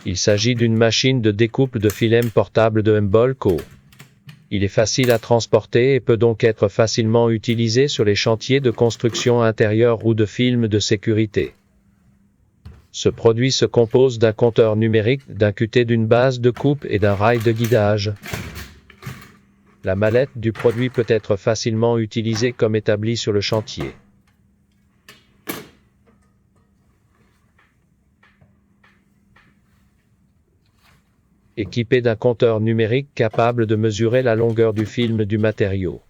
Il s'agit d'une machine de découpe de films portable de Humble Co. Il est facile à transporter et peut donc être facilement utilisé sur les chantiers de construction intérieure ou de films de sécurité. Ce produit se compose d'un compteur numérique, d'un QT, d'une base de coupe et d'un rail de guidage. La mallette du produit peut être facilement utilisée comme établie sur le chantier. Équipé d'un compteur numérique capable de mesurer la longueur du film du matériau.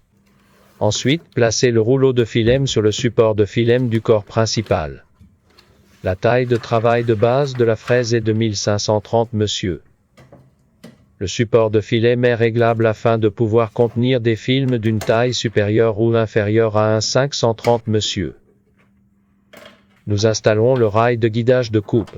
Ensuite, placez le rouleau de film sur le support de film du corps principal. La taille de travail de base de la fraise est de 1530 monsieur. Le support de film est réglable afin de pouvoir contenir des films d'une taille supérieure ou inférieure à 530 monsieur. Nous installerons le rail de guidage de coupe.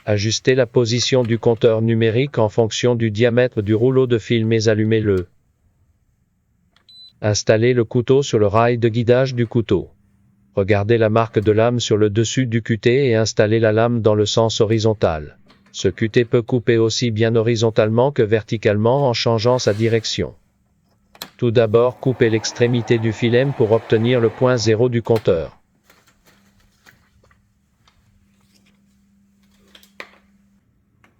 Ajustez la position du compteur numérique en fonction du diamètre du rouleau de film et allumez-le. Installez le couteau sur le rail de guidage du couteau. Regardez la marque de lame sur le dessus du QT et installez la lame dans le sens horizontal. Ce QT peut couper aussi bien horizontalement que verticalement en changeant sa direction. Tout d'abord, coupez l'extrémité du film pour obtenir le point zéro du compteur.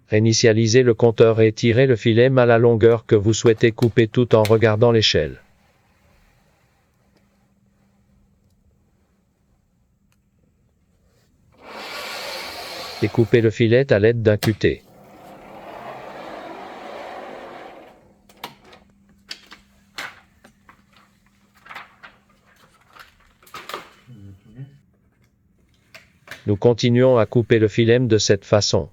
Réinitialisez le compteur et tirez le film à la longueur que vous souhaitez couper tout en regardant l'échelle. Découpez le filet à l'aide d'un QT. Nous continuons à couper le film de cette façon.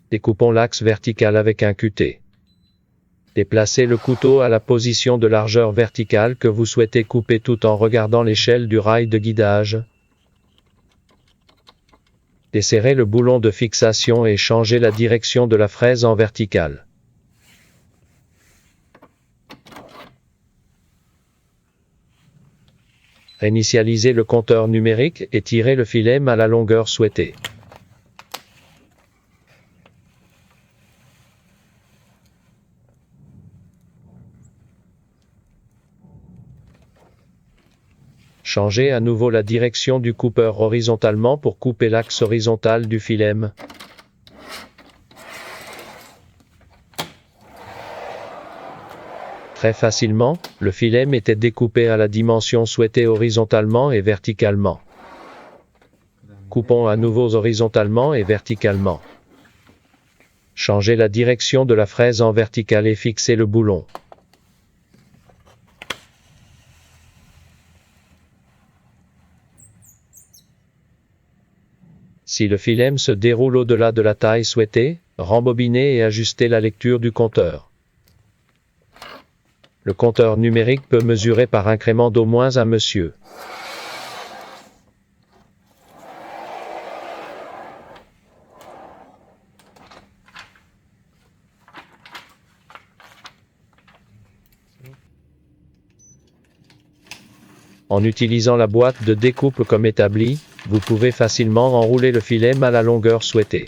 Découpons l'axe vertical avec un QT. Déplacez le couteau à la position de largeur verticale que vous souhaitez couper tout en regardant l'échelle du rail de guidage. Desserrez le boulon de fixation et changez la direction de la fraise en verticale. Réinitialisez le compteur numérique et tirez le film à la longueur souhaitée. Changez à nouveau la direction du coupeur horizontalement pour couper l'axe horizontal du film. Très facilement, le film était découpé à la dimension souhaitée horizontalement et verticalement. Coupons à nouveau horizontalement et verticalement. Changez la direction de la fraise en verticale et fixez le boulon. Si le film se déroule au-delà de la taille souhaitée, rembobinez et ajustez la lecture du compteur. Le compteur numérique peut mesurer par incrément d'au moins 1 monsieur. En utilisant la boîte de découpe comme établi, vous pouvez facilement enrouler le film à la longueur souhaitée.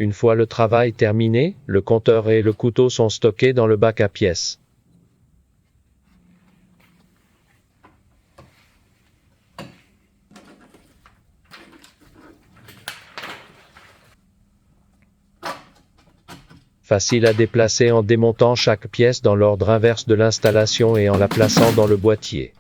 Une fois le travail terminé, le compteur et le couteau sont stockés dans le bac à pièces. Facile à déplacer en démontant chaque pièce dans l'ordre inverse de l'installation et en la plaçant dans le boîtier.